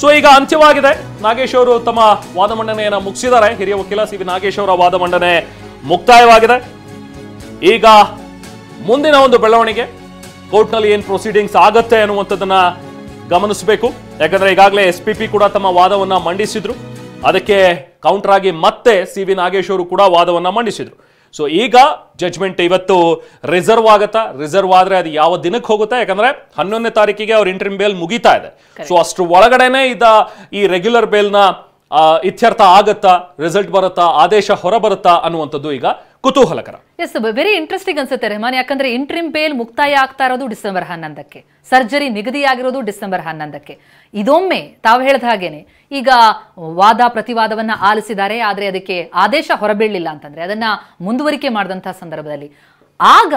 So ಈಗ ಅಂತ್ಯವಾಗಿದೆ. ನಾಗೇಶ್ ಅವರು ತಮ್ಮ ವಾದ ಮಂಡನೆಯನ್ನು ಮುಗಿಸಿದ್ದಾರೆ. ಹಿರಿಯ ವಕೀಲ ಸಿ ವಿ ನಾಗೇಶ್ ಅವರ ವಾದ ಮಂಡನೆ ಮುಕ್ತಾಯವಾಗಿದೆ. ಈಗ ಮುಂದಿನ ಒಂದು ಬೆಳವಣಿಗೆ ಕೋರ್ಟ್ನಲ್ಲಿ ಏನು ಪ್ರೊಸೀಡಿಂಗ್ಸ್ ಆಗತ್ತೆ ಅನ್ನುವಂಥದ್ದನ್ನ ಗಮನಿಸಬೇಕು. ಯಾಕಂದ್ರೆ ಈಗಾಗಲೇ SPP ಕೂಡ ತಮ್ಮ ವಾದವನ್ನ ಮಂಡಿಸಿದ್ರು. ಅದಕ್ಕೆ ಕೌಂಟರ್ ಆಗಿ ಮತ್ತೆ ಸಿ ವಿ ನಾಗೇಶ್ ಅವರು ಕೂಡ ವಾದವನ್ನ ಮಂಡಿಸಿದ್ರು. ಸೊ ಈಗ ಜಡ್ಜ್ಮೆಂಟ್ ಇವತ್ತು ರಿಸರ್ವ್ ಆಗತ್ತಾ? ರಿಸರ್ವ್ ಆದ್ರೆ ಅದು ಯಾವ ದಿನಕ್ಕೆ ಹೋಗುತ್ತೆ? ಯಾಕಂದ್ರೆ 11ನೇ ತಾರೀಕಿಗೆ ಅವ್ರ ಇಂಟ್ರಿಮ್ ಬೇಲ್ ಮುಗಿತಾ ಇದೆ. ಸೊ ಅಷ್ಟು ಒಳಗಡೆನೆ ಈ ರೆಗ್ಯುಲರ್ ಬೇಲ್ನ ಇತ್ಯರ್ಥ ಆಗತ್ತಾ, ರಿಸಲ್ಟ್ ಬರುತ್ತಾ, ಆದೇಶ ಹೊರ ಬರುತ್ತಾ ಅನ್ನುವಂಥದ್ದು ಈಗ ಕುತೂಹಲಕರ. ಎಸ್, ವೆರಿ ಇಂಟ್ರೆಸ್ಟಿಂಗ್ ಅನ್ಸುತ್ತೆ ರೆಹಮಾನ್. ಯಾಕಂದ್ರೆ ಇಂಟ್ರಿಮ್ ಬೇಲ್ ಮುಕ್ತಾಯ ಆಗ್ತಾ ಇರೋದು ಡಿಸೆಂಬರ್ 11ಕ್ಕೆ, ಸರ್ಜರಿ ನಿಗದಿಯಾಗಿರೋದು ಡಿಸೆಂಬರ್ 11ಕ್ಕೆ. ಇದೊಮ್ಮೆ ತಾವು ಹೇಳಿದ ಹಾಗೇನೆ ಈಗ ವಾದ ಪ್ರತಿವಾದವನ್ನ ಆಲಿಸಿದ್ದಾರೆ. ಆದ್ರೆ ಅದಕ್ಕೆ ಆದೇಶ ಹೊರಬೀಳಲಿಲ್ಲ ಅಂತಂದ್ರೆ, ಅದನ್ನ ಮುಂದುವರಿಕೆ ಮಾಡಿದಂತಹ ಸಂದರ್ಭದಲ್ಲಿ ಆಗ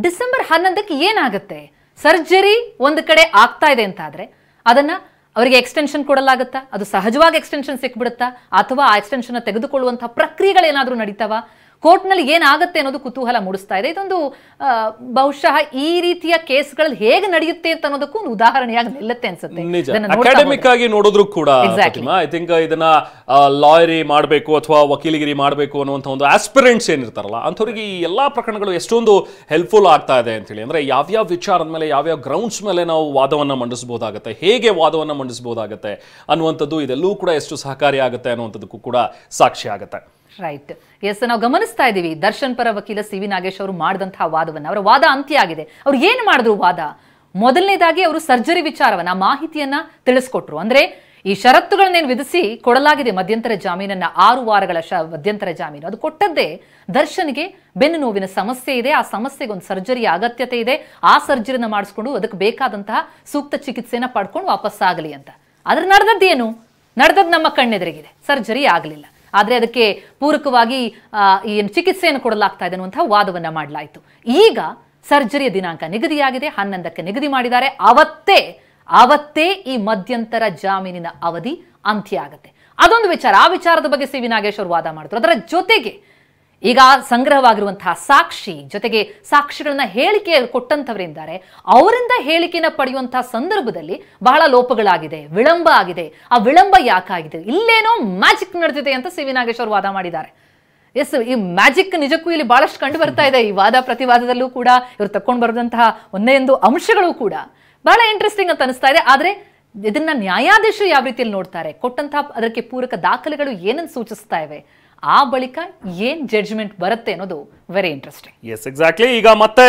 ಡಿಸೆಂಬರ್ 11ಕ್ಕೆ ಏನಾಗುತ್ತೆ? ಸರ್ಜರಿ ಒಂದು ಕಡೆ ಆಗ್ತಾ ಇದೆ ಅಂತ ಆದ್ರೆ ಅದನ್ನ ಅವರಿಗೆ ಎಕ್ಸ್ಟೆನ್ಷನ್ ಕೊಡಲಾಗುತ್ತಾ? ಅದು ಸಹಜವಾಗಿ ಎಕ್ಸ್ಟೆನ್ಷನ್ ಸಿಕ್ಬಿಡುತ್ತಾ? ಅಥವಾ ಆ ಎಕ್ಸ್ಟೆನ್ಷನ್ ಪ್ರಕ್ರಿಯೆಗಳು ಪ್ರಕ್ರಿಯೆಗಳೇನಾದ್ರೂ ನಡೀತಾವ? ಕೋರ್ಟ್ನಲ್ಲಿ ಏನಾಗುತ್ತೆ ಅನ್ನೋದು ಕುತೂಹಲ ಮೂಡಿಸ್ತಾ ಇದೆ. ಇದೊಂದು ಬಹುಶಃ ಈ ರೀತಿಯ ಕೇಸ್ಗಳಲ್ಲಿ ಹೇಗೆ ನಡೆಯುತ್ತೆ ಅಂತ ಅನ್ನೋದಕ್ಕೂ ಒಂದು ಉದಾಹರಣೆಯಾಗಿ ನಿಲ್ಲುತ್ತೆ ಅನ್ಸುತ್ತೆ. ಅಕಾಡೆಮಿಕ್ ಆಗಿ ನೋಡಿದ್ರು ಕೂಡ ಐ ಥಿಂಕ್ ಇದನ್ನ ಲಾಯರಿ ಮಾಡಬೇಕು ಅಥವಾ ವಕೀಲಿಗಿರಿ ಮಾಡಬೇಕು ಅನ್ನುವಂಥ ಒಂದು ಆಸ್ಪಿರೆಂಟ್ಸ್ ಏನಿರ್ತಾರಲ್ಲ ಅಂಥವ್ರಿಗೆ ಈ ಎಲ್ಲಾ ಪ್ರಕರಣಗಳು ಎಷ್ಟೊಂದು ಹೆಲ್ಪ್ಫುಲ್ ಆಗ್ತಾ ಇದೆ ಅಂತ ಹೇಳಿ. ಅಂದ್ರೆ ಯಾವ್ಯಾವ ವಿಚಾರದ ಮೇಲೆ, ಯಾವ್ಯಾವ ಗ್ರೌಂಡ್ಸ್ ಮೇಲೆ ನಾವು ವಾದವನ್ನ ಮಂಡಿಸಬಹುದಾಗತ್ತೆ, ಹೇಗೆ ವಾದವನ್ನ ಮಂಡಿಸಬಹುದಾಗತ್ತೆ ಅನ್ನುವಂಥದ್ದು ಇದೆಲ್ಲವೂ ಕೂಡ ಎಷ್ಟು ಸಹಕಾರಿ ಆಗುತ್ತೆ ಅನ್ನುವಂಥದ್ದಕ್ಕೂ ಕೂಡ ಸಾಕ್ಷಿ ಆಗುತ್ತೆ. ರೈಟ್. ಎಸ್, ನಾವು ಗಮನಿಸ್ತಾ ಇದ್ದೀವಿ ದರ್ಶನ್ ಪರ ವಕೀಲ ಸಿ ವಿ ನಾಗೇಶ್ ಅವರು ಮಾಡಿದಂತಹ ವಾದವನ್ನ. ಅವರ ವಾದ ಅಂತ್ಯ ಆಗಿದೆ. ಅವ್ರು ಏನ್ ಮಾಡಿದ್ರು ವಾದ? ಮೊದಲನೇದಾಗಿ ಅವರು ಸರ್ಜರಿ ವಿಚಾರವನ್ನ ಮಾಹಿತಿಯನ್ನ ತಿಳಿಸ್ಕೊಟ್ರು. ಅಂದ್ರೆ ಈ ಷರತ್ತುಗಳನ್ನೇನು ವಿಧಿಸಿ ಕೊಡಲಾಗಿದೆ ಮಧ್ಯಂತರ ಜಾಮೀನನ್ನ, 6 ವಾರಗಳ ಮಧ್ಯಂತರ ಜಾಮೀನು. ಅದು ಕೊಟ್ಟದ್ದೇ ದರ್ಶನ್ಗೆ ಬೆನ್ನು ನೋವಿನ ಸಮಸ್ಯೆ ಇದೆ, ಆ ಸಮಸ್ಯೆಗೆ ಒಂದು ಸರ್ಜರಿಯ ಅಗತ್ಯತೆ ಇದೆ, ಆ ಸರ್ಜರಿನ ಮಾಡಿಸ್ಕೊಂಡು ಅದಕ್ಕೆ ಬೇಕಾದಂತಹ ಸೂಕ್ತ ಚಿಕಿತ್ಸೆನ ಪಡ್ಕೊಂಡು ವಾಪಸ್ ಆಗಲಿ ಅಂತ. ಆದ್ರೆ ನಡೆದದ್ದೇನು? ನಡೆದದ್ದು ನಮ್ಮ ಕಣ್ಣೆದುರಿಗಿದೆ. ಸರ್ಜರಿ ಆಗಲಿಲ್ಲ. ಆದ್ರೆ ಅದಕ್ಕೆ ಪೂರಕವಾಗಿ ಏನು ಚಿಕಿತ್ಸೆಯನ್ನು ಕೊಡಲಾಗ್ತಾ ಇದೆ ಅನ್ನುವಂತಹ ವಾದವನ್ನ ಮಾಡಲಾಯಿತು. ಈಗ ಸರ್ಜರಿಯ ದಿನಾಂಕ ನಿಗದಿಯಾಗಿದೆ, 11ಕ್ಕೆ ನಿಗದಿ ಮಾಡಿದ್ದಾರೆ. ಅವತ್ತೇ ಈ ಮಧ್ಯಂತರ ಜಾಮೀನಿನ ಅವಧಿ ಅಂತ್ಯ ಆಗುತ್ತೆ. ಅದೊಂದು ವಿಚಾರ. ಆ ವಿಚಾರದ ಬಗ್ಗೆ ಸಿ ವಿ ನಾಗೇಶ್ ಅವರು ವಾದ ಮಾಡಿದ್ರು. ಅದರ ಜೊತೆಗೆ ಈಗ ಸಂಗ್ರಹವಾಗಿರುವಂತಹ ಸಾಕ್ಷಿ ಜೊತೆಗೆ ಸಾಕ್ಷಿಗಳನ್ನ ಹೇಳಿಕೆ ಕೊಟ್ಟಂತವರಿದ್ದಾರೆ, ಅವರಿಂದ ಹೇಳಿಕೆನ ಪಡೆಯುವಂತಹ ಸಂದರ್ಭದಲ್ಲಿ ಬಹಳ ಲೋಪಗಳಾಗಿದೆ, ವಿಳಂಬ ಆಗಿದೆ. ಆ ವಿಳಂಬ ಯಾಕಾಗಿದೆ? ಇಲ್ಲೇನೋ ಮ್ಯಾಜಿಕ್ ನಡೆದಿದೆ ಅಂತ ಸಿ ವಿ ನಾಗೇಶ್ ಅವರು ವಾದ ಮಾಡಿದ್ದಾರೆ. ಎಸ್, ಈ ಮ್ಯಾಜಿಕ್ ನಿಜಕ್ಕೂ ಇಲ್ಲಿ ಬಹಳಷ್ಟು ಕಂಡು ಬರ್ತಾ ಇದೆ. ಈ ವಾದ ಪ್ರತಿವಾದದಲ್ಲೂ ಕೂಡ ಇವರು ತಕೊಂಡು ಬರೆದಂತಹ ಒಂದೊಂದು ಅಂಶಗಳು ಕೂಡ ಬಹಳ ಇಂಟ್ರೆಸ್ಟಿಂಗ್ ಅಂತ ಅನಿಸ್ತಾ ಇದೆ. ಆದ್ರೆ ಇದನ್ನ ನ್ಯಾಯಾಧೀಶರು ಯಾವ ರೀತಿಯಲ್ಲಿ ನೋಡ್ತಾರೆ, ಕೊಟ್ಟಂತಹ ಅದಕ್ಕೆ ಪೂರಕ ದಾಖಲೆಗಳು ಏನನ್ನು ಸೂಚಿಸ್ತಾ ಇವೆ, ಆ ಬಳಿಕ ಏನ್ ಜಡ್ಜ್ಮೆಂಟ್ ಬರುತ್ತೆ ಅನ್ನೋದು ವೆರಿ ಇಂಟ್ರೆಸ್ಟಿಂಗ್. S, exactly. ಈಗ ಮತ್ತೆ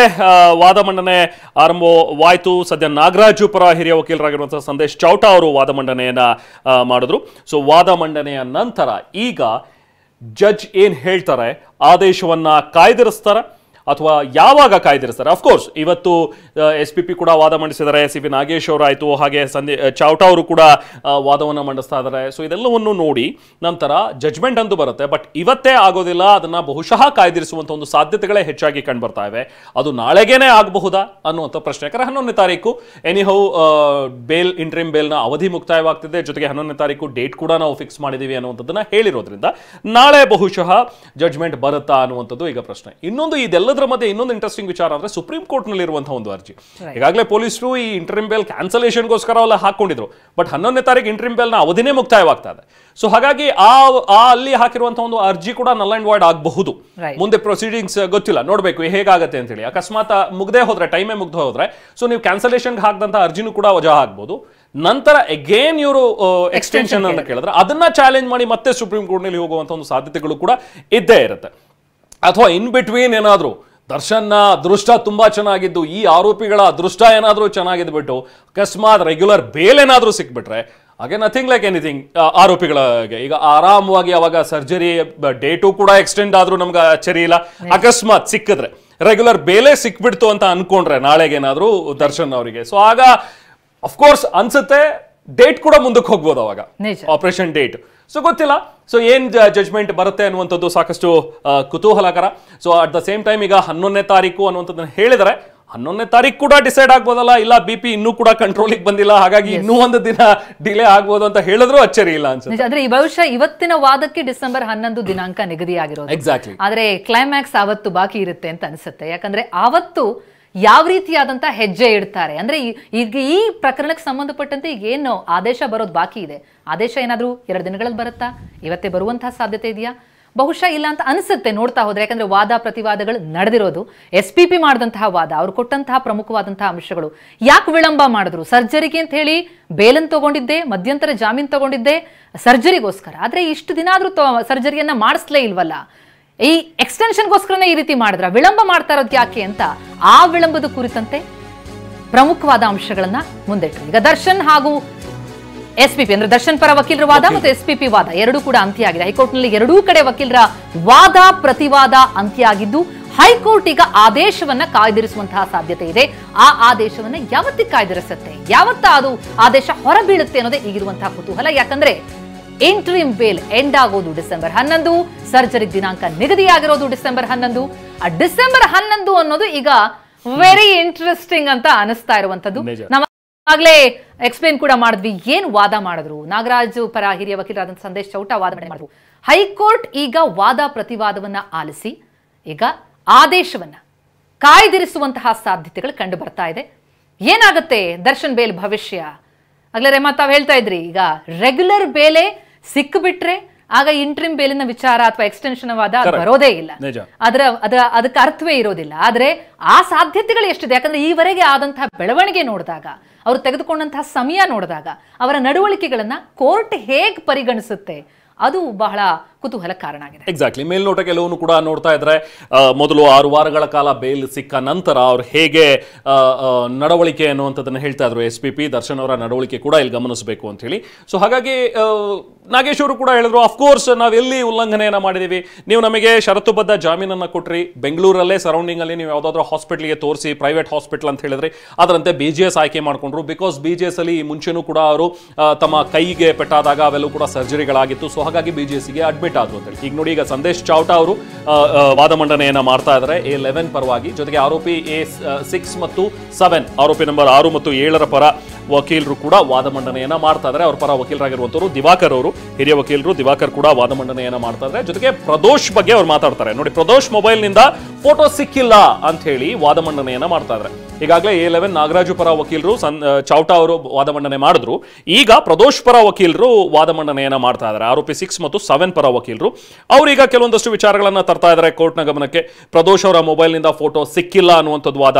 ವಾದ ಮಂಡನೆ ಆರಂಭವಾಯಿತು. ಸದ್ಯ ನಾಗರಾಜು ಪರ ಹಿರಿಯ ವಕೀಲರಾಗಿರುವಂತಹ ಸಂದೇಶ್ ಚೌಟಾ ಅವರು ವಾದ ಮಂಡನೆಯನ್ನ ಮಾಡಿದ್ರು. ಸೊ ವಾದ ಮಂಡನೆಯ ನಂತರ ಈಗ ಜಡ್ಜ್ ಏನ್ ಹೇಳ್ತಾರೆ, ಆದೇಶವನ್ನ ಕಾಯ್ದಿರಿಸ್ತಾರೆ ಅಥವಾ ಯಾವಾಗ ಕಾಯ್ದಿರಿಸ್ತಾರೆ? ಅಫ್ಕೋರ್ಸ್ ಇವತ್ತು SPP ಕೂಡ ವಾದ ಮಂಡಿಸಿದ್ದಾರೆ, ಸಿ ವಿ ನಾಗೇಶ್ ಅವರು ಆಯಿತು, ಹಾಗೆ ಚೌಟಾ ಅವರು ಕೂಡ ವಾದವನ್ನು ಮಂಡಿಸ್ತಾ ಇದ್ದಾರೆ. ಸೊ ಇದೆಲ್ಲವನ್ನು ನೋಡಿ ನಂತರ ಜಡ್ಜ್ಮೆಂಟ್ ಅಂತೂ ಬರುತ್ತೆ. ಬಟ್ ಇವತ್ತೇ ಆಗೋದಿಲ್ಲ, ಅದನ್ನ ಬಹುಶಃ ಕಾಯ್ದಿರಿಸುವಂಥ ಒಂದು ಸಾಧ್ಯತೆಗಳೇ ಹೆಚ್ಚಾಗಿ ಕಂಡು ಬರ್ತಾ ಇವೆ. ಅದು ನಾಳೆಗೇನೆ ಆಗಬಹುದಾ ಅನ್ನುವಂಥ ಪ್ರಶ್ನೆ. ಯಾಕಂದ್ರೆ 11ನೇ ತಾರೀಕು ಎನಿಹೌ ಬೇಲ್, ಇಂಟ್ರಿಮ್ ಬೇಲ್ನ ಅವಧಿ ಮುಕ್ತಾಯವಾಗ್ತಿದೆ. ಜೊತೆಗೆ 11ನೇ ತಾರೀಕು ಡೇಟ್ ಕೂಡ ನಾವು ಫಿಕ್ಸ್ ಮಾಡಿದೀವಿ ಅನ್ನುವಂಥದ್ದನ್ನ ಹೇಳಿರೋದ್ರಿಂದ ನಾಳೆ ಬಹುಶಃ ಜಡ್ಜ್ಮೆಂಟ್ ಬರುತ್ತಾ ಅನ್ನುವಂಥದ್ದು ಈಗ ಪ್ರಶ್ನೆ. ಇನ್ನೊಂದು ಇದೆಲ್ಲ ಮಧ್ಯೆ ಇನ್ನೊಂದು ಇಂಟ್ರೆಸ್ಟಿಂಗ್ ವಿಚಾರ ಅಂದ್ರೆ ಸುಪ್ರೀಂ ಕೋರ್ಟ್ ನಲ್ಲಿ ಇರುವಂತಹ ಒಂದು ಅರ್ಜಿ. ಈಗಾಗಲೇ ಪೊಲೀಸರು ಈ ಇಂಟ್ರಿಮ್ ಬೇಲ್ ಕ್ಯಾನ್ಸಲೇಷನ್ಗೋಸ್ಕರ ಎಲ್ಲ ಹಾಕೊಂಡಿದ್ರು. ಬಟ್ 11ನೇ ತಾರೀಕು ಇಂಟ್ರಿಮ್ ಬೇಲ್ ನ ಅವಧಿನೇ ಮುಕ್ತಾಯವಾಗ್ತಾ ಇದೆ. ಸೊ ಹಾಗಾಗಿ ಅಲ್ಲಿ ಹಾಕಿರುವಂತಹ ಒಂದು ಅರ್ಜಿ ಕೂಡ ನಲ್ ಅಂಡ್ ವಾಯ್ಡ್ ಆಗಬಹುದು. ಮುಂದೆ ಪ್ರೊಸೀಡಿಂಗ್ಸ್ ಗೊತ್ತಿಲ್ಲ, ನೋಡ್ಬೇಕು ಹೇಗಾಗತ್ತೆ ಅಂತ ಹೇಳಿ. ಅಕಸ್ಮಾತ್ ಮುಗ್ದೇ ಹೋದ್ರೆ, ಟೈಮೇ ಮುಗ್ದು ಹೋದ್ರೆ, ಸೊ ನೀವು ಕ್ಯಾನ್ಸಲೇಷನ್ ಹಾಕಿದಂತ ಅರ್ಜಿನೂ ಕೂಡ ವಜಾ ಆಗ್ಬಹುದು. ನಂತರ ಅಗೇನ್ ಇವರು ಎಕ್ಸ್ಟೆನ್ಷನ್ ಅನ್ನು ಕೇಳಿದ್ರೆ ಅದನ್ನ ಚಾಲೆಂಜ್ ಮಾಡಿ ಮತ್ತೆ ಸುಪ್ರೀಂ ಕೋರ್ಟ್ ನಲ್ಲಿ ಹೋಗುವಂತ ಒಂದು ಸಾಧ್ಯತೆಗಳು ಕೂಡ ಇದ್ದೇ ಇರುತ್ತೆ. ಅಥವಾ ಇನ್ ಬಿಟ್ವೀನ್ ಏನಾದ್ರು ದರ್ಶನ್ನ ಅದೃಷ್ಟ ತುಂಬಾ ಚೆನ್ನಾಗಿದ್ದು, ಈ ಆರೋಪಿಗಳ ಅದೃಷ್ಟ ಏನಾದ್ರೂ ಚೆನ್ನಾಗಿದ್ಬಿಟ್ಟು ಅಕಸ್ಮಾತ್ ರೆಗ್ಯುಲರ್ ಬೇಲ್ ಏನಾದ್ರೂ ಸಿಕ್ಬಿಟ್ರೆ ಹಾಗೆ ನಥಿಂಗ್ ಲೈಕ್ ಎನಿಥಿಂಗ್ ಆರೋಪಿಗಳಿಗೆ ಈಗ ಆರಾಮವಾಗಿ ಅವಾಗ ಸರ್ಜರಿ ಡೇಟು ಕೂಡ ಎಕ್ಸ್ಟೆಂಡ್ ಆದ್ರೂ ನಮ್ಗೆ ಅಚ್ಚರಿ ಇಲ್ಲ. ಅಕಸ್ಮಾತ್ ಸಿಕ್ಕಿದ್ರೆ ರೆಗ್ಯುಲರ್ ಬೇಲೇ ಸಿಕ್ಬಿಡ್ತು ಅಂತ ಅನ್ಕೊಂಡ್ರೆ ನಾಳೆಗೇನಾದ್ರೂ ದರ್ಶನ್ ಅವರಿಗೆ, ಸೊ ಆಗ ಅಫ್ಕೋರ್ಸ್ ಅನ್ಸುತ್ತೆ ಡೇಟ್ ಕೂಡ ಮುಂದಕ್ಕೆ ಹೋಗ್ಬೋದು ಅವಾಗ, ಆಪರೇಷನ್ ಡೇಟ್. ಸೊ ಗೊತ್ತಿಲ್ಲ, ಸೊ ಏನ್ ಜಡ್ಜ್ಮೆಂಟ್ ಬರುತ್ತೆ ಅನ್ನುವಂಥದ್ದು ಸಾಕಷ್ಟು ಕುತೂಹಲಕರ. So at the same time ಈಗ 11ನೇ ತಾರೀಕು ಅನ್ನುವಂಥದ್ದನ್ನ ಹೇಳಿದರೆ 11ನೇ ತಾರೀಕು ಕೂಡ ಡಿಸೈಡ್ ಆಗ್ಬೋದಲ್ಲ, ಇಲ್ಲ BP ಇನ್ನೂ ಕೂಡ ಕಂಟ್ರೋಲಿಗೆ ಬಂದಿಲ್ಲ, ಹಾಗಾಗಿ ಇನ್ನೂ ಒಂದು ದಿನ ಡಿಲೇ ಆಗ್ಬೋದು ಅಂತ ಹೇಳಿದ್ರು ಅಚ್ಚರಿ ಇಲ್ಲ ಅನ್ಸುತ್ತೆ. ಆದ್ರೆ ಈ ಬಹುಶಃ ಇವತ್ತಿನ ವಾದಕ್ಕೆ ಡಿಸೆಂಬರ್ 11 ದಿನಾಂಕ ನಿಗದಿ ಆಗಿರೋದು. ಎಕ್ಸಾಕ್ಟ್ಲಿ. ಆದ್ರೆ ಕ್ಲೈಮ್ಯಾಕ್ಸ್ ಅವತ್ತು ಬಾಕಿ ಇರುತ್ತೆ ಅಂತ ಅನ್ಸುತ್ತೆ. ಯಾಕಂದ್ರೆ ಅವತ್ತು ಯಾವ ರೀತಿಯಾದಂತಹ ಹೆಜ್ಜೆ ಇಡ್ತಾರೆ ಅಂದ್ರೆ ಈಗ ಈ ಪ್ರಕರಣಕ್ಕೆ ಸಂಬಂಧಪಟ್ಟಂತೆ ಈಗ ಏನು ಆದೇಶ ಬರೋದು ಬಾಕಿ ಇದೆ, ಆದೇಶ ಏನಾದ್ರೂ 2 ದಿನಗಳಲ್ಲಿ ಬರುತ್ತಾ, ಇವತ್ತೇ ಬರುವಂತಹ ಸಾಧ್ಯತೆ ಇದೆಯಾ? ಬಹುಶಃ ಇಲ್ಲ ಅಂತ ಅನಿಸುತ್ತೆ ನೋಡ್ತಾ ಹೋದ್ರೆ. ಯಾಕಂದ್ರೆ ವಾದ ಪ್ರತಿವಾದಗಳು ನಡೆದಿರೋದು, SPP ಮಾಡಿದಂತಹ ವಾದ, ಅವ್ರು ಕೊಟ್ಟಂತಹ ಪ್ರಮುಖವಾದಂತಹ ಅಂಶಗಳು. ಯಾಕೆ ವಿಳಂಬ ಮಾಡಿದ್ರು? ಸರ್ಜರಿಗೆ ಅಂತ ಹೇಳಿ ಬೇಲನ್ ತಗೊಂಡಿದ್ದೆ, ಮಧ್ಯಂತರ ಜಾಮೀನು ತಗೊಂಡಿದ್ದೆ ಸರ್ಜರಿಗೋಸ್ಕರ. ಆದ್ರೆ ಇಷ್ಟು ದಿನ ಆದ್ರೂ ಸರ್ಜರಿಯನ್ನ ಮಾಡಿಸ್ಲೇ ಇಲ್ವಲ್ಲ, ಈ ಎಕ್ಸ್ಟೆನ್ಷನ್ಗೋಸ್ಕರನೇ ಈ ರೀತಿ ಮಾಡಿದ್ರ? ವಿಳಂಬ ಮಾಡ್ತಾ ಇರೋದು ಯಾಕೆ ಅಂತ ಆ ವಿಳಂಬದ ಕುರಿತಂತೆ ಪ್ರಮುಖವಾದ ಅಂಶಗಳನ್ನ ಮುಂದಿಟ್ರು. ಈಗ ದರ್ಶನ್ ಹಾಗೂ SPP ಅಂದ್ರೆ ದರ್ಶನ್ ಪರ ವಕೀಲರ ವಾದ ಮತ್ತು SPP ವಾದ ಎರಡೂ ಕೂಡ ಅಂತ್ಯ ಆಗಿದೆ. ಹೈಕೋರ್ಟ್ನಲ್ಲಿ ಎರಡೂ ಕಡೆ ವಕೀಲರ ವಾದ ಪ್ರತಿವಾದ ಅಂತ್ಯ ಆಗಿದ್ದು, ಹೈಕೋರ್ಟ್ ಈಗ ಆದೇಶವನ್ನ ಕಾಯ್ದಿರಿಸುವಂತಹ ಸಾಧ್ಯತೆ ಇದೆ. ಆ ಆದೇಶವನ್ನ ಯಾವತ್ತಿಗೆ ಕಾಯ್ದಿರಿಸುತ್ತೆ, ಯಾವತ್ತ ಅದು ಆದೇಶ ಹೊರಬೀಳುತ್ತೆ ಅನ್ನೋದೇ ಈಗಿರುವಂತಹ ಕುತೂಹಲ. ಯಾಕಂದ್ರೆ ಇಂಟ್ರಿಮ್ ಬೇಲ್ ಎಂಡ್ ಆಗೋದು ಡಿಸೆಂಬರ್ 11, ಸರ್ಜರಿ ದಿನಾಂಕ ನಿಗದಿಯಾಗಿರೋದು ಡಿಸೆಂಬರ್ 11. ಆ ಡಿಸೆಂಬರ್ 11 ಅನ್ನೋದು ಈಗ ವೆರಿ ಇಂಟ್ರೆಸ್ಟಿಂಗ್ ಅಂತ ಅನಿಸ್ತಾ ಇರುವಂತದ್ದು. ನಮ್ಮ ಆಗ್ಲೇ ಎಕ್ಸ್ಪ್ಲೇನ್ ಕೂಡ ಮಾಡಿದ್ವಿ ಏನ್ ವಾದ ಮಾಡಿದ್ರು. ನಾಗರಾಜ್ ಪರ ಹಿರಿಯ ವಕೀಲರಾದ ಸಂದೇಶ್ ಚೌಟಾ ವಾದ ಮಾಡಿದ್ರು. ಹೈಕೋರ್ಟ್ ಈಗ ವಾದ ಪ್ರತಿವಾದವನ್ನ ಆಲಿಸಿ ಈಗ ಆದೇಶವನ್ನ ಕಾಯ್ದಿರಿಸುವಂತಹ ಸಾಧ್ಯತೆಗಳು ಕಂಡು ಬರ್ತಾ ಇದೆ. ಏನಾಗುತ್ತೆ ದರ್ಶನ್ ಬೇಲ್ ಭವಿಷ್ಯ? ಆಗ್ಲೇ ರೇಮಾ ತಾವ್ ಹೇಳ್ತಾ ಇದ್ರಿ, ಈಗ ರೆಗ್ಯುಲರ್ ಬೇಲೆ ಸಿಕ್ಬಿಟ್ರೆ ಆಗ ಇಂಟ್ರಿಮ್ ಬೇಲಿನ ವಿಚಾರ ಅಥವಾ ಎಕ್ಸ್ಟೆನ್ಷನ್ ವಾದ ಬರೋದೇ ಇಲ್ಲ, ಅದಕ್ಕೆ ಅರ್ಥವೇ ಇರೋದಿಲ್ಲ. ಆದ್ರೆ ಆ ಸಾಧ್ಯತೆಗಳು ಎಷ್ಟಿದೆ? ಯಾಕಂದ್ರೆ ಈವರೆಗೆ ಆದಂತಹ ಬೆಳವಣಿಗೆ ನೋಡಿದಾಗ, ಅವರು ತೆಗೆದುಕೊಂಡಂತಹ ಸಮಯ ನೋಡಿದಾಗ, ಅವರ ನಡವಳಿಕೆಗಳನ್ನ ಕೋರ್ಟ್ ಹೇಗೆ ಪರಿಗಣಿಸುತ್ತೆ ಅದು ಬಹಳ ಕುತೂಹಲ ಕಾರಣ ಆಗಿದೆ. ಎಕ್ಸಾಕ್ಟ್ಲಿ. ಮೇಲ್ನೋಟಕ್ಕೆ ಎಲ್ಲವನ್ನೂ ಕೂಡ ನೋಡ್ತಾ ಇದ್ರೆ ಮೊದಲು 6 ವಾರಗಳ ಕಾಲ ಬೇಲ್ ಸಿಕ್ಕ ನಂತರ ಅವ್ರು ಹೇಗೆ ನಡವಳಿಕೆ ಅನ್ನುವಂಥದ್ದನ್ನು ಹೇಳ್ತಾ ಇದ್ರು. SPP ದರ್ಶನ್ ಅವರ ನಡವಳಿಕೆ ಕೂಡ ಇಲ್ಲಿ ಗಮನಿಸಬೇಕು ಅಂತ ಹೇಳಿ. ಸೊ ಹಾಗಾಗಿ ನಾಗೇಶ್ ಅವರು ಕೂಡ ಹೇಳಿದ್ರು, ಅಫ್ಕೋರ್ಸ್ ನಾವೆಲ್ಲಿ ಉಲ್ಲಂಘನೆಯನ್ನ ಮಾಡಿದೀವಿ, ನೀವು ನಮಗೆ ಷರತ್ತುಬದ್ಧ ಜಾಮೀನನ್ನ ಕೊಟ್ರಿ, ಬೆಂಗಳೂರಲ್ಲೇ ಸರೌಂಡಿಂಗ್ ಅಲ್ಲಿ ನೀವು ಯಾವುದಾದ್ರೂ ಹಾಸ್ಪಿಟ್ಲಿಗೆ ತೋರಿಸಿ, ಪ್ರೈವೇಟ್ ಹಾಸ್ಪಿಟಲ್ ಅಂತ ಹೇಳಿದ್ರಿ, ಅದರಂತೆ BGS ಆಯ್ಕೆ ಮಾಡ್ಕೊಂಡ್ರು. ಬಿಕಾಸ್ BGS ಅಲ್ಲಿ ಮುಂಚೆನೂ ಕೂಡ ಅವರು ತಮ್ಮ ಕೈಗೆ ಪೆಟ್ಟಾದಾಗ ಅವೆಲ್ಲೂ ಕೂಡ ಸರ್ಜರಿಗಳಾಗಿತ್ತು. ಸೊ ಹಾಗಾಗಿ BGS ಗೆ ಅಡ್ಮಿಟ್ ಆದ್ರು ಅಂತ ಹೇಳಿ. ಈಗ ನೋಡಿ, ಈಗ ಸಂದೇಶ್ ಚೌಟಾ ಅವರು ವಾದ ಮಂಡನೆಯನ್ನ ಮಾಡ್ತಾ ಇದ್ದಾರೆ A11 ಪರವಾಗಿ. ಜೊತೆಗೆ ಆರೋಪಿ A6 ಮತ್ತು 7, ಆರೋಪಿ ನಂಬರ್ 6 ಮತ್ತು 7 ಪರ ವಕೀಲರು ಕೂಡ ವಾದ ಮಂಡನೆಯನ್ನ ಮಾಡ್ತಾ ಇದ್ದಾರೆ. ಅವ್ರ ಪರ ವಕೀಲರಾಗಿರುವಂತವರು ದಿವಾಕರ್ ಅವರು, ಹಿರಿಯ ವಕೀಲರು ದಿವಾಕರ್ ಕೂಡ ವಾದ ಮಂಡನೆಯನ್ನ ಮಾಡ್ತಾ ಇದ್ದಾರೆ. ಜೊತೆಗೆ ಪ್ರದೋಷ್ ಬಗ್ಗೆ ಅವ್ರು ಮಾತಾಡ್ತಾರೆ. ನೋಡಿ, ಪ್ರದೋಷ್ ಮೊಬೈಲ್ ನಿಂದ ಫೋಟೋ ಸಿಕ್ಕಿಲ್ಲ ಅಂತ ಹೇಳಿ ವಾದ ಮಂಡನೆಯನ್ನ ಮಾಡ್ತಾ ಇದ್ದಾರೆ. ಈಗಾಗಲೇ A11 ನಾಗರಾಜು ಪರ ವಕೀಲರು ಚೌಟಾ ಅವರು ವಾದ ಮಂಡನೆ ಮಾಡಿದ್ರು. ಈಗ ಪ್ರದೋಷ್ ಪರ ವಕೀಲರು ವಾದ ಮಂಡನೆಯನ್ನ ಮಾಡ್ತಾ ಇದ್ದಾರೆ. ಆರೋಪಿ 6 ಮತ್ತು 7 ಪರ ವಕೀಲರು ಅವರೀಗ ಕೆಲವೊಂದಷ್ಟು ವಿಚಾರಗಳನ್ನ ತರ್ತಾ ಇದ್ದಾರೆ ಕೋರ್ಟ್ನ ಗಮನಕ್ಕೆ. ಪ್ರದೋಷ್ ಅವರ ಮೊಬೈಲ್ನಿಂದ ಫೋಟೋ ಸಿಕ್ಕಿಲ್ಲ ಅನ್ನುವಂಥದ್ದು ವಾದ.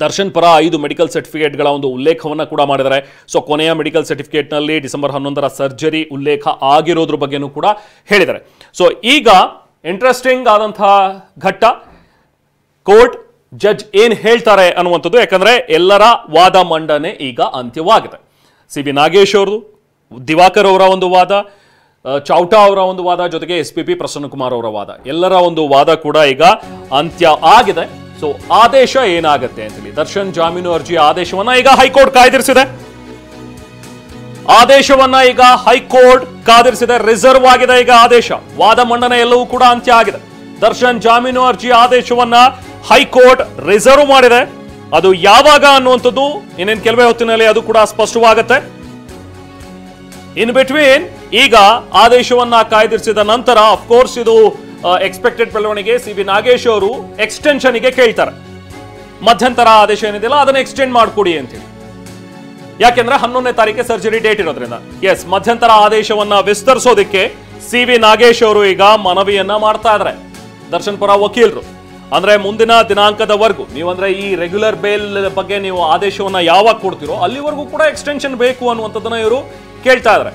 ದರ್ಶನ್ ಪರ 5 ಮೆಡಿಕಲ್ ಸರ್ಟಿಫಿಕೇಟ್ಗಳ ಒಂದು ಉಲ್ಲೇಖವನ್ನು ಕೂಡ ಮಾಡಿದ್ದಾರೆ. ಸೊ ಕೊನೆಯ ಮೆಡಿಕಲ್ ಸರ್ಟಿಫಿಕೇಟ್ನಲ್ಲಿ ಡಿಸೆಂಬರ್ 11 ಸರ್ಜರಿ ಉಲ್ಲೇಖ ಆಗಿರೋದ್ರ ಬಗ್ಗೆನೂ ಕೂಡ ಹೇಳಿದ್ದಾರೆ. ಸೊ ಈಗ ಇಂಟ್ರೆಸ್ಟಿಂಗ್ ಆದಂತಹ ಘಟ್ಟ, ಕೋರ್ಟ್ ಜಡ್ಜ್ ಏನ್ ಹೇಳ್ತಾರೆ ಅನ್ನುವಂಥದ್ದು. ಯಾಕಂದ್ರೆ ಎಲ್ಲರ ವಾದ ಮಂಡನೆ ಈಗ ಅಂತ್ಯವಾಗಿದೆ. CB ನಾಗೇಶ್ ಅವರು, ದಿವಾಕರ್ ಅವರ ಒಂದು ವಾದ, ಚೌಟಾ ಅವರ ಒಂದು ವಾದ, ಜೊತೆಗೆ SPP ಪ್ರಸನ್ನಕುಮಾರ್ ಅವರ ವಾದ, ಎಲ್ಲರ ಒಂದು ವಾದ ಕೂಡ ಈಗ ಅಂತ್ಯ ಆಗಿದೆ. ಸೊ ಆದೇಶ ಏನಾಗುತ್ತೆ ಅಂತೇಳಿ, ದರ್ಶನ್ ಜಾಮೀನು ಅರ್ಜಿಯ ಆದೇಶವನ್ನ ಈಗ ಹೈಕೋರ್ಟ್ ಕಾಯ್ದಿರಿಸಿದೆ. ಆದೇಶವನ್ನ ಈಗ ಹೈಕೋರ್ಟ್ ಕಾದಿರಿಸಿದೆ, ರಿಸರ್ವ್ ಆಗಿದೆ ಈಗ ಆದೇಶ. ವಾದ ಮಂಡನೆ ಎಲ್ಲವೂ ಕೂಡ ಅಂತ್ಯ ಆಗಿದೆ. ದರ್ಶನ್ ಜಾಮೀನು ಅರ್ಜಿಯ ಆದೇಶವನ್ನ ಹೈಕೋರ್ಟ್ ರಿಸರ್ವ್ ಮಾಡಿದೆ. ಅದು ಯಾವಾಗ ಅನ್ನುವಂಥದ್ದು ಇನ್ನೇನು ಕೆಲವೇ ಹೊತ್ತಿನಲ್ಲಿ ಅದು ಕೂಡ ಸ್ಪಷ್ಟವಾಗುತ್ತೆ. ಇನ್ ಬಿಟ್ವೀನ್ ಈಗ ಆದೇಶವನ್ನ ಕಾಯ್ದಿರಿಸಿದ ನಂತರ ಅಫ್ಕೋರ್ಸ್ ಇದು ಎಕ್ಸ್ಪೆಕ್ಟೆಡ್ ಬೆಳವಣಿಗೆ. CB ನಾಗೇಶ್ ಅವರು ಎಕ್ಸ್ಟೆನ್ಷನ್ಗೆ ಕೇಳ್ತಾರೆ. ಮಧ್ಯಂತರ ಆದೇಶ ಏನಿದೆಯಲ್ಲ ಅದನ್ನ ಎಕ್ಸ್ಟೆಂಡ್ ಮಾಡಿಕೊಡಿ ಅಂತೇಳಿ. ಯಾಕೆಂದ್ರೆ 11ನೇ ತಾರೀಕೆ ಸರ್ಜರಿ ಡೇಟ್ ಇರೋದ್ರಿಂದ ಎಸ್ ಮಧ್ಯಂತರ ಆದೇಶವನ್ನ ವಿಸ್ತರಿಸೋದಕ್ಕೆ CB ನಾಗೇಶ್ ಅವರು ಈಗ ಮನವಿಯನ್ನ ಮಾಡ್ತಾ ಇದ್ದಾರೆ. ದರ್ಶನ್ ಪರ ವಕೀಲರು ಅಂದ್ರೆ ಮುಂದಿನ ದಿನಾಂಕದವರೆಗೂ ನೀವಂದ್ರೆ ಈ ರೆಗ್ಯುಲರ್ ಬೇಲ್ ಬಗ್ಗೆ ನೀವು ಆದೇಶವನ್ನ ಯಾವಾಗ ಕೊಡ್ತಿರೋ ಅಲ್ಲಿವರೆಗೂ ಕೂಡ ಎಕ್ಸ್ಟೆನ್ಷನ್ ಬೇಕು ಅನ್ನುವಂಥದ್ದನ್ನ ಇವರು ಕೇಳ್ತಾ ಇದ್ದಾರೆ.